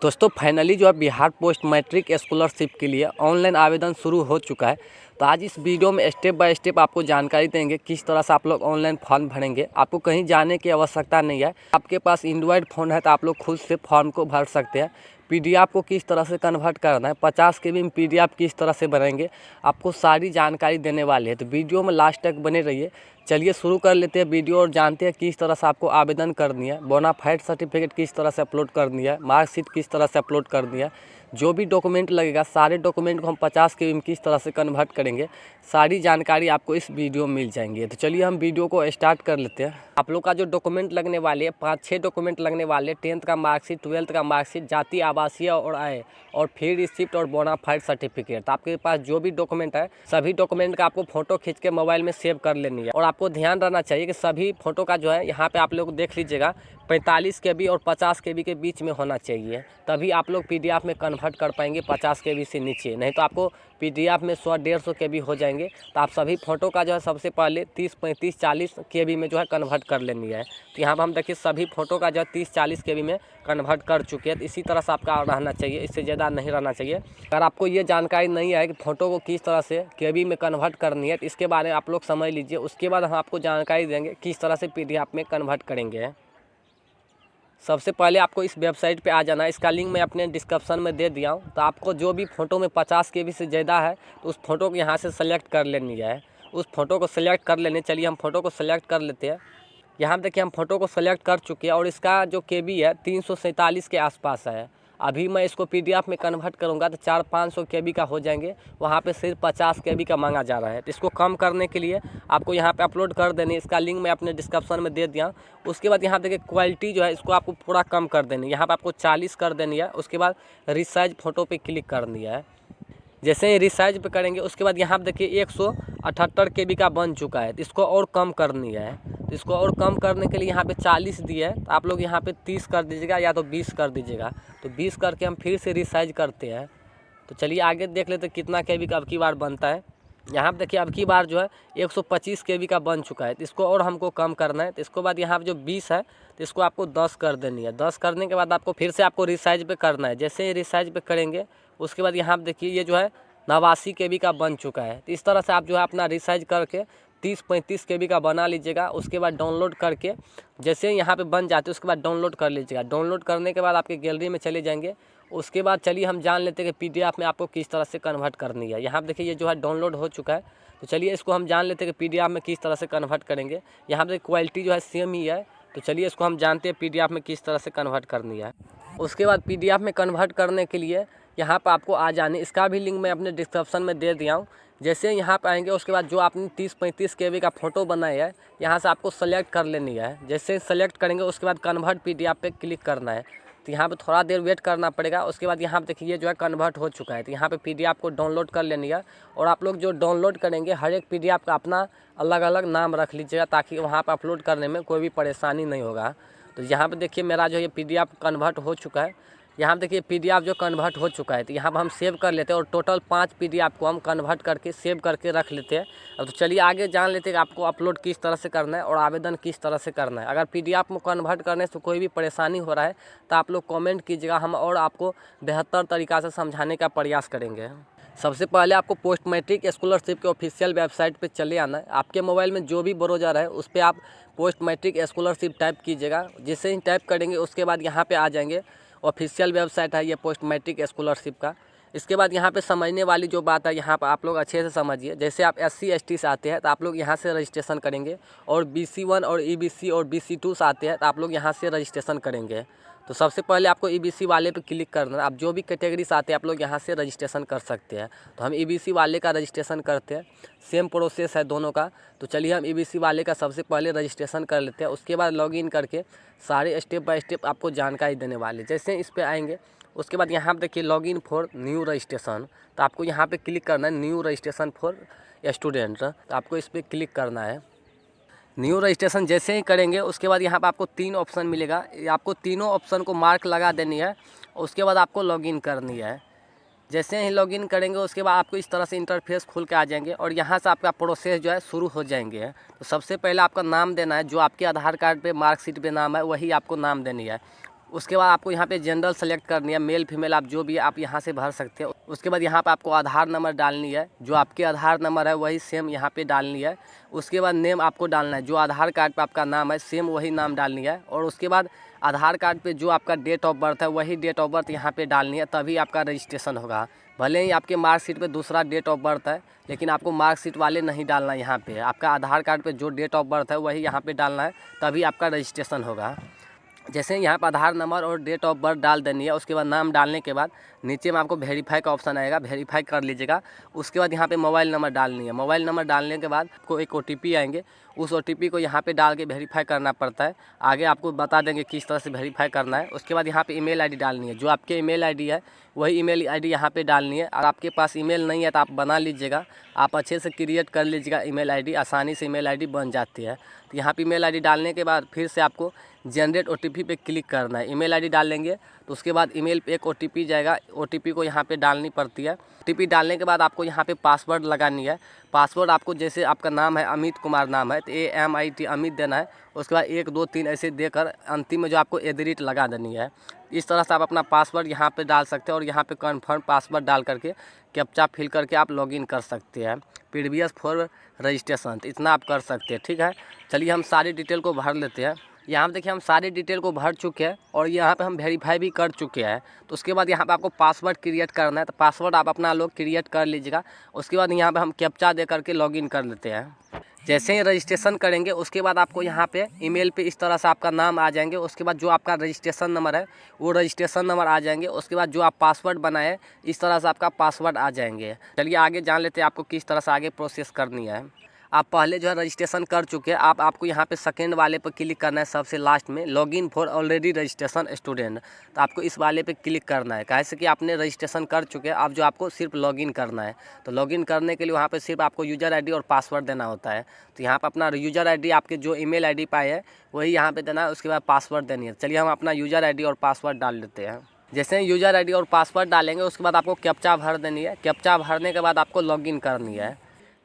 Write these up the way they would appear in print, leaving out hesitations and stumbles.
दोस्तों फाइनली जो है बिहार पोस्ट मैट्रिक स्कॉलरशिप के लिए ऑनलाइन आवेदन शुरू हो चुका है। तो आज इस वीडियो में स्टेप बाय स्टेप आपको जानकारी देंगे किस तरह से आप लोग ऑनलाइन फॉर्म भरेंगे। आपको कहीं जाने की आवश्यकता नहीं है। आपके पास एंड्रॉयड फ़ोन है तो आप लोग खुद से फॉर्म को भर सकते हैं। पीडीएफ को किस तरह से कन्वर्ट करना है, 50 KB में पीडीएफ किस तरह से भरेंगे, आपको सारी जानकारी देने वाले हैं। तो वीडियो में लास्ट तक बने रहिए। चलिए शुरू कर लेते हैं वीडियो और जानते हैं किस तरह से आपको आवेदन करनी है, बोनाफाइड सर्टिफिकेट किस तरह से अपलोड करनी है, मार्कशीट किस तरह से अपलोड करनी है, जो भी डॉक्यूमेंट लगेगा सारे डॉक्यूमेंट को हम 50 KB में किस तरह से कन्वर्ट करेंगे, सारी जानकारी आपको इस वीडियो में मिल जाएंगी। तो चलिए हम वीडियो को स्टार्ट कर लेते हैं। आप लोग का जो डॉक्यूमेंट लगने वाले हैं 5-6 डॉक्यूमेंट लगने वाले, 10th का मार्कशीट, 12th का मार्कशीट, जाति आवासीय और आय और फी रिसिप्ट और बोनाफाइड सर्टिफिकेट। तो आपके पास जो भी डॉक्यूमेंट है सभी डॉक्यूमेंट का आपको फोटो खींच के मोबाइल में सेव कर लेनी है। और आपको ध्यान रहना चाहिए कि सभी फोटो का जो है यहाँ पे आप लोग देख लीजिएगा 45 KB और 50 KB के बीच में होना चाहिए, तभी आप लोग पीडीएफ में कन्वर्ट कर पाएंगे 50 KB से नीचे, नहीं तो आपको पीडीएफ में 100-150 KB हो जाएंगे। तो आप सभी फ़ोटो का जो है सबसे पहले 30, 35, 40 KB में जो है कन्वर्ट कर लेनी है। तो यहाँ पर हम देखिए सभी फ़ोटो का जो है 30-40 KB में कन्वर्ट कर चुके हैं। तो इसी तरह से आपका रहना चाहिए, इससे ज़्यादा नहीं रहना चाहिए। अगर आपको ये जानकारी नहीं है कि फ़ोटो को किस तरह से KB में कन्वर्ट करनी है तो इसके बारे में आप लोग समझ लीजिए। उसके बाद हम आपको जानकारी देंगे किस तरह से पीडीएफ में कन्वर्ट करेंगे। सबसे पहले आपको इस वेबसाइट पे आ जाना है। इसका लिंक मैं अपने डिस्क्रिप्शन में दे दिया हूँ। तो आपको जो भी फ़ोटो में 50 KB से ज़्यादा है तो उस फ़ोटो को यहाँ से सेलेक्ट कर लेनी है। उस फ़ोटो को सेलेक्ट कर लेने, चलिए हम फ़ोटो को सेलेक्ट कर लेते हैं। यहाँ देखिए हम फ़ोटो को सेलेक्ट कर चुके हैं और इसका जो KB है 347 के आसपास है। अभी मैं इसको पीडीएफ में कन्वर्ट करूँगा तो 400-500 KB का हो जाएंगे। वहाँ पे सिर्फ 50 KB का मांगा जा रहा है। तो इसको कम करने के लिए आपको यहाँ पे अपलोड कर देनी है। इसका लिंक मैं अपने डिस्क्रिप्शन में दे दिया। उसके बाद यहाँ देखिए क्वालिटी जो है इसको आपको पूरा कम कर देनी है। यहाँ पर आपको 40 कर देनी है। उसके बाद रिसाइज फ़ोटो पर क्लिक करनी है। जैसे ही रिसाइज पे करेंगे उसके बाद यहाँ पर देखिए 178 KB का बन चुका है। तो इसको और कम करनी है। तो इसको और कम करने के लिए यहाँ पे 40 दिए है, तो आप लोग यहाँ पे 30 कर दीजिएगा या तो 20 कर दीजिएगा। तो 20 करके हम फिर से रिसाइज करते हैं। तो चलिए आगे देख लेते कितना KB का अब की बार बनता है। यहाँ पे देखिए अब की बार जो है 125 KB का बन चुका है। तो इसको और हमको कम करना है। तो इसके बाद यहाँ पे जो 20 है तो इसको आपको 10 कर देनी है। 10 करने के बाद आपको फिर से आपको रिसाइज पे करना है। जैसे ही रिसाइज पे करेंगे उसके बाद यहाँ पे देखिए ये जो है 89 KB का बन चुका है। तो इस तरह से आप जो है अपना रिसाइज करके 30-35 KB का बना लीजिएगा। उसके बाद डाउनलोड करके जैसे यहाँ पे बन जाते हैं उसके बाद डाउनलोड कर लीजिएगा। डाउनलोड करने के बाद आपके गैलरी में चले जाएंगे। उसके बाद चलिए हम जान लेते हैं कि पीडीएफ में आपको किस तरह से कन्वर्ट करनी है। यहाँ पे देखिए ये जो है डाउनलोड हो चुका है। तो चलिए इसको हम जान लेते हैं कि पीडीएफ में किस तरह से कन्वर्ट करेंगे। यहाँ पे क्वालिटी जो है सेम ही है। तो चलिए इसको हम जानते हैं पीडीएफ में किस तरह से कन्वर्ट करनी है। उसके बाद पीडीएफ में कन्वर्ट करने के लिए यहाँ पर आपको आ जाने, इसका भी लिंक मैं अपने डिस्क्रिप्शन में दे दिया हूँ। जैसे यहाँ पे आएंगे उसके बाद जो आपने 30-35 KB का फ़ोटो बनाया है यहाँ से आपको सेलेक्ट कर लेनी है। जैसे सेलेक्ट करेंगे उसके बाद कन्वर्ट पीडीएफ पे क्लिक करना है। तो यहाँ पे थोड़ा देर वेट करना पड़ेगा। उसके बाद यहाँ पे देखिए जो है कन्वर्ट हो चुका है। तो यहाँ पे पीडीएफ को डाउनलोड कर लेनी है। और आप लोग जो डाउनलोड करेंगे हर एक पीडीएफ का अपना अलग अलग नाम रख लीजिएगा ताकि वहाँ पर अपलोड करने में कोई भी परेशानी नहीं होगा। तो यहाँ पर देखिए मेरा जो ये पीडीएफ कन्वर्ट हो चुका है। यहाँ पे देखिए पीडीएफ जो कन्वर्ट हो चुका है। तो यहाँ पर हम सेव कर लेते हैं और टोटल 5 पीडीएफ को हम कन्वर्ट करके सेव करके रख लेते हैं। अब तो चलिए आगे जान लेते हैं कि आपको अपलोड किस तरह से करना है और आवेदन किस तरह से करना है। अगर पीडीएफ में कन्वर्ट करने से कोई भी परेशानी हो रहा है तो आप लोग कमेंट कीजिएगा, हम और आपको बेहतर तरीक़ा से समझाने का प्रयास करेंगे। सबसे पहले आपको पोस्ट मैट्रिक स्कॉलरशिप के ऑफिशियल वेबसाइट पे चले आना है। आपके मोबाइल में जो भी ब्राउज़र है उस पर आप पोस्ट मैट्रिक स्कॉलरशिप टाइप कीजिएगा। जिससे ही टाइप करेंगे उसके बाद यहाँ पे आ जाएंगे। ऑफिशियल वेबसाइट है ये पोस्ट मैट्रिक स्कॉलरशिप का। इसके बाद यहाँ पे समझने वाली जो बात है यहाँ पर आप लोग अच्छे से समझिए। जैसे आप SC ST से आते हैं तो आप लोग यहाँ से रजिस्ट्रेशन करेंगे और BC1 और EBC और BC2 से आते हैं तो आप लोग यहाँ से रजिस्ट्रेशन करेंगे। तो सबसे पहले आपको EBC वाले पे क्लिक करना है। आप जो भी कैटेगरी से आते हैं आप लोग यहाँ से रजिस्ट्रेशन कर सकते हैं। तो हम EBC वाले का रजिस्ट्रेशन करते हैं। सेम प्रोसेस है दोनों का। तो चलिए हम EBC वाले का सबसे पहले रजिस्ट्रेशन कर लेते हैं। उसके बाद लॉगिन करके सारे स्टेप बाय स्टेप आपको जानकारी देने वाले। जैसे इस पर आएंगे उसके बाद यहाँ पर देखिए लॉगिन फॉर न्यू रजिस्ट्रेशन। तो आपको यहाँ पे क्लिक करना है न्यू रजिस्ट्रेशन फॉर स्टूडेंट। तो आपको इस पर क्लिक करना है। न्यू रजिस्ट्रेशन जैसे ही करेंगे उसके बाद यहाँ पर आपको 3 ऑप्शन मिलेगा। आपको तीनों ऑप्शन को मार्क लगा देनी है। उसके बाद आपको लॉगिन करनी है। जैसे ही लॉगिन करेंगे उसके बाद आपको इस तरह से इंटरफेस खुल के आ जाएंगे और यहाँ से आपका प्रोसेस जो है शुरू हो जाएंगे। तो सबसे पहले आपका नाम देना है, जो आपके आधार कार्ड पे मार्कशीट पे नाम है वही आपको नाम देनी है। उसके बाद आपको यहाँ पे जनरल सेलेक्ट करनी है, मेल फीमेल आप जो भी है आप यहाँ से भर सकते हैं। उसके बाद यहाँ पे आपको आधार नंबर डालनी है, जो आपके आधार नंबर है वही सेम यहाँ पे डालनी है। उसके बाद नेम आपको डालना है, जो आधार कार्ड पे आपका नाम है सेम वही नाम डालनी है। और उसके बाद आधार कार्ड पे जो आपका डेट ऑफ बर्थ है वही डेट ऑफ बर्थ यहाँ पे डालनी है, तभी आपका रजिस्ट्रेशन होगा। भले ही आपके मार्कशीट पे दूसरा डेट ऑफ बर्थ है, लेकिन आपको मार्कशीट वाले नहीं डालना है। यहाँ पे आपका आधार कार्ड पे जो डेट ऑफ बर्थ है वही यहाँ पे डालना है, तभी आपका रजिस्ट्रेशन होगा। जैसे यहाँ पर आधार नंबर और डेट ऑफ बर्थ डाल देनी है, उसके बाद नाम डालने के बाद नीचे में आपको वेरीफाई का ऑप्शन आएगा, वेरीफाई कर लीजिएगा। उसके बाद यहाँ पे मोबाइल नंबर डालनी है, मोबाइल नंबर डालने के बाद आपको एक OTP आएंगे, उस OTP को यहाँ पे डाल के वेरीफाई करना पड़ता है। आगे आपको बता देंगे किस तरह से वेरीफाई करना है। उसके बाद यहाँ पे ईमेल आईडी डालनी है, जो आपके ईमेल आईडी है वही ईमेल आईडी यहाँ पे डालनी है। और आपके पास ईमेल नहीं है तो आप बना लीजिएगा, आप अच्छे से क्रिएट कर लीजिएगा ईमेल आईडी, आसानी से ईमेल आईडी बन जाती है। तो यहाँ पे ईमेल आईडी डालने के बाद फिर से आपको जनरेट OTP पे क्लिक करना है। ईमेल आईडी डालेंगे तो उसके बाद ईमेल पे एक OTP जाएगा, OTP को यहाँ पे डालनी पड़ती है। OTP डालने के बाद आपको यहाँ पे पासवर्ड लगानी है। पासवर्ड आपको जैसे आपका नाम है अमित कुमार नाम है तो AMIT अमित देना है। उसके बाद 1 2 3 ऐसे देकर अंतिम में जो आपको @ लगा देनी है। इस तरह से आप अपना पासवर्ड यहाँ पे डाल सकते हैं और यहाँ पे कन्फर्म पासवर्ड डाल करके कैप्चा फिल करके आप लॉगिन कर सकते हैं प्रीवियस फॉर रजिस्ट्रेशन। इतना आप कर सकते हैं, ठीक है। चलिए हम सारी डिटेल को भर लेते हैं। यहाँ पे देखिए हम सारी डिटेल को भर चुके हैं और यहाँ पे हम वेरीफाई भी कर चुके हैं। तो उसके बाद यहाँ पे आपको पासवर्ड क्रिएट करना है, तो पासवर्ड आप अपना लोग क्रिएट कर लीजिएगा। उसके बाद यहाँ पे हम कैप्चा दे करके लॉगिन कर लेते हैं। जैसे ही रजिस्ट्रेशन करेंगे उसके बाद आपको यहाँ पे ईमेल पे इस तरह से आपका नाम आ जाएंगे। उसके बाद जो आपका रजिस्ट्रेशन नंबर है वो रजिस्ट्रेशन नंबर आ जाएंगे। उसके बाद जो आप पासवर्ड बनाए इस तरह से आपका पासवर्ड आ जाएंगे। चलिए आगे जान लेते हैं आपको किस तरह से आगे प्रोसेस करनी है। आप पहले जो है रजिस्ट्रेशन कर चुके हैं, आपको यहाँ पे सेकेंड वाले पर क्लिक करना है, सबसे लास्ट में login for already registration student. तो आपको इस वाले पे क्लिक करना है, कैसे कि आपने रजिस्ट्रेशन कर चुके हैं, अब जो आपको सिर्फ लॉगिन करना है। तो लॉगिन करने के लिए वहाँ पे सिर्फ आपको यूज़र आईडी और पासवर्ड देना होता है। तो यहाँ पर अपना यूज़र आईडी आपके जो ईमेल आईडी पाए है वही यहाँ पर देना है, उसके बाद पासवर्ड देनी है। चलिए हम अपना यूज़र आईडी और पासवर्ड डाल लेते हैं। जैसे ही यूज़र आईडी और पासवर्ड डालेंगे उसके बाद आपको कैप्चा भर देनी है। कैप्चा भरने के बाद आपको लॉगिन करनी है।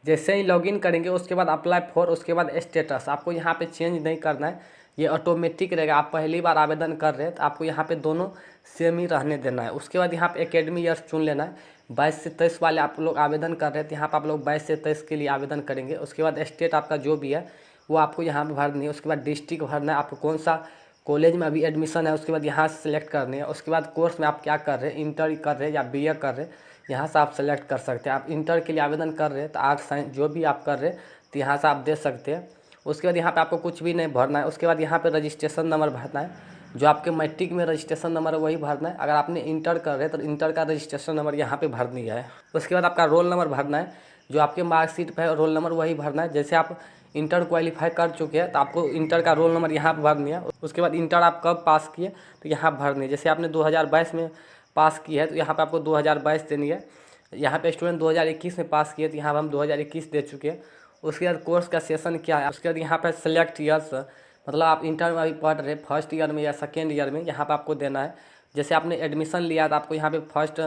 जैसे ही लॉगिन करेंगे उसके बाद अप्लाई फॉर, उसके बाद स्टेटस आपको यहाँ पे चेंज नहीं करना है, ये ऑटोमेटिक रहेगा। आप पहली बार आवेदन कर रहे हैं तो आपको यहाँ पे दोनों सेम ही रहने देना है। उसके बाद यहाँ पे एकेडमी ईयर्स चुन लेना है। 22 से 23 वाले आप लोग आवेदन कर रहे हैं तो यहाँ पर आप लोग 22 से 23 के लिए आवेदन करेंगे। उसके बाद स्टेट आपका जो भी है वो आपको यहाँ पर भरनी है। उसके बाद डिस्ट्रिक्ट भरना है, आपको कौन सा कॉलेज में अभी एडमिशन है उसके बाद यहाँ से सिलेक्ट करनी है। उसके बाद कोर्स में आप क्या कर रहे हैं, इंटर कर रहे हैं या BA कर रहे हैं, यहाँ से आप सेलेक्ट कर सकते हैं। आप इंटर के लिए आवेदन कर रहे हैं तो आर्ट्स साइंस जो भी आप कर रहे हैं तो यहाँ से आप दे सकते हैं। उसके बाद यहाँ पे आपको कुछ भी नहीं भरना है। उसके बाद यहाँ पे रजिस्ट्रेशन नंबर भरना है, जो आपके मैट्रिक में रजिस्ट्रेशन नंबर है वही भरना है। अगर आपने इंटर कर रहे हैं तो इंटर का रजिस्ट्रेशन नंबर यहाँ पे भरनी है। उसके बाद आपका रोल नंबर भरना है, जो आपके मार्कशीट पे है रोल नंबर वही भरना है। जैसे आप इंटर क्वालिफाई कर चुके हैं तो आपको इंटर का रोल नंबर यहाँ पर भरनी है। उसके बाद इंटर आप कब पास किए तो यहाँ भरनी है। जैसे आपने 2022 में पास की है तो यहाँ पर आपको 2022 देनी है। यहाँ पे स्टूडेंट 2021 में पास किए तो यहाँ पर हम 2021 दे चुके हैं। उसके बाद कोर्स का सेशन क्या है, उसके बाद यहाँ पर सेलेक्ट ईयर्स, मतलब आप इंटर में अभी पढ़ रहे फर्स्ट ईयर में या सेकेंड ईयर में, यहाँ पर आपको देना है। जैसे आपने एडमिशन लिया तो आपको यहाँ पे फर्स्ट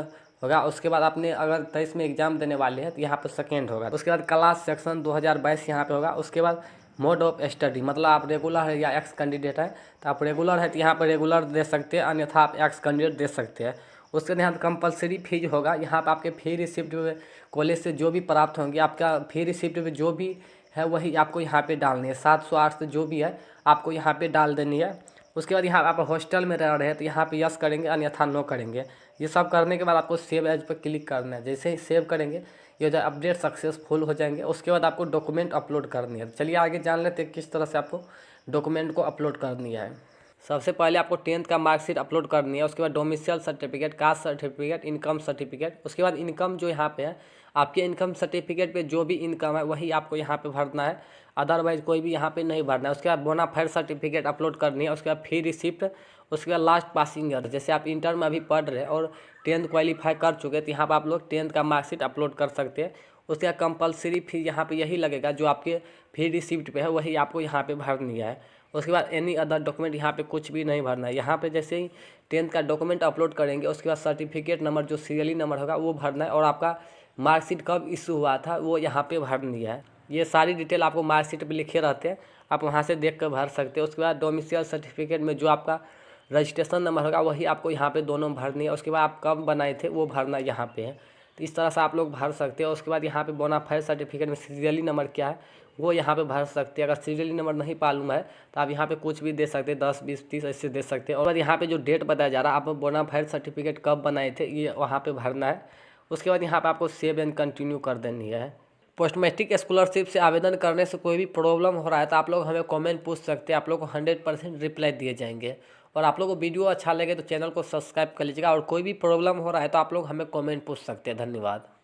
होगा। उसके बाद आपने अगर 23 में एग्जाम देने वाले हैं तो यहाँ पर सेकेंड होगा। उसके बाद क्लास सेक्शन 2022 यहाँ पे होगा। उसके बाद मोड ऑफ स्टडी, मतलब आप रेगुलर है या एक्स कैंडिडेट है, तो आप रेगुलर है तो यहाँ पर रेगुलर दे सकते हैं, अन्यथा आप एक्स कैंडिडेट दे सकते हैं। उसके बाद यहाँ पर कंपलसरी फीस होगा। यहाँ पर आपके फी रिसिप्ट कॉलेज से जो भी प्राप्त होंगे, आपका फी रिसिप्ट में जो भी है वही आपको यहाँ पे डालनी है। 700 800 जो भी है आपको यहाँ पे डाल देनी है। उसके बाद यहाँ आप हॉस्टल में रह रहे हैं तो यहाँ पे यस करेंगे, अन्यथा नो करेंगे। ये सब करने के बाद आपको सेव एज पर क्लिक करना है। जैसे ही सेव करेंगे ये जो अपडेट सक्सेसफुल हो जाएंगे। उसके बाद आपको डॉक्यूमेंट अपलोड करनी है। चलिए आगे जान लेते हैं किस तरह से आपको डॉक्यूमेंट को अपलोड करनी है। सबसे पहले आपको 10th का मार्कशीट अपलोड करनी है। उसके बाद domicile certificate, caste certificate, income certificate. उसके बाद इनकम जो यहाँ पे है, आपके इनकम सर्टिफिकेट पे जो भी इनकम है वही आपको यहाँ पे भरना है, अदरवाइज कोई भी यहाँ पे नहीं भरना है। उसके बाद बोनाफाइड सर्टिफिकेट अपलोड करनी है। उसके बाद फी रिसिप्ट, उसके बाद लास्ट पासिंग ईयर, जैसे आप इंटर में अभी पढ़ रहे हैं और 10th क्वालिफाई कर चुके हैं तो यहाँ पर आप लोग 10th का मार्कशीट अपलोड कर सकते हैं। उसके बाद कंपलसरी फी यहाँ पे यही लगेगा, जो आपके फी रिसिप्ट पे है वही आपको यहाँ पे भरनी है। उसके बाद एनी अदर डॉक्यूमेंट यहाँ पे कुछ भी नहीं भरना है। यहाँ पे जैसे ही 10th का डॉक्यूमेंट अपलोड करेंगे उसके बाद सर्टिफिकेट नंबर जो सीरियली नंबर होगा वो भरना है, और आपका मार्कशीट कब इशू हुआ था वो यहाँ पे भरनी है। ये सारी डिटेल आपको मार्कशीट पे लिखे रहते हैं, आप वहाँ से देख कर भर सकते हैं। उसके बाद डोमिसाइल सर्टिफिकेट में जो आपका रजिस्ट्रेशन नंबर होगा वही आपको यहाँ पे दोनों भरनी है। उसके बाद आप कब बनाए थे वो भरना यहाँ पे है। तो इस तरह से आप लोग भर सकते हो। उसके बाद यहाँ पे बोनाफाइड सर्टिफिकेट में सीरियली नंबर क्या है वो यहाँ पे भर सकते हैं। अगर सीरियली नंबर नहीं मालूम है तो आप यहाँ पे कुछ भी दे सकते हैं, 10 20 30 ऐसे दे सकते हैं। और बाद यहाँ पे जो डेट बताया जा रहा है, आप बोनाफाइड सर्टिफिकेट कब बनाए थे ये वहाँ पे भरना है। उसके बाद यहाँ पे आपको सेव एंड कंटिन्यू कर देनी है। पोस्ट मैट्रिक स्कॉलरशिप से आवेदन करने से कोई भी प्रॉब्लम हो रहा है तो आप लोग हमें कमेंट पूछ सकते हैं, आप लोग को 100% रिप्लाई दिए जाएंगे। और आप लोग को वीडियो अच्छा लगे तो चैनल को सब्सक्राइब कर लीजिएगा। और कोई भी प्रॉब्लम हो रहा है तो आप लोग हमें कमेंट पूछ सकते हैं। धन्यवाद।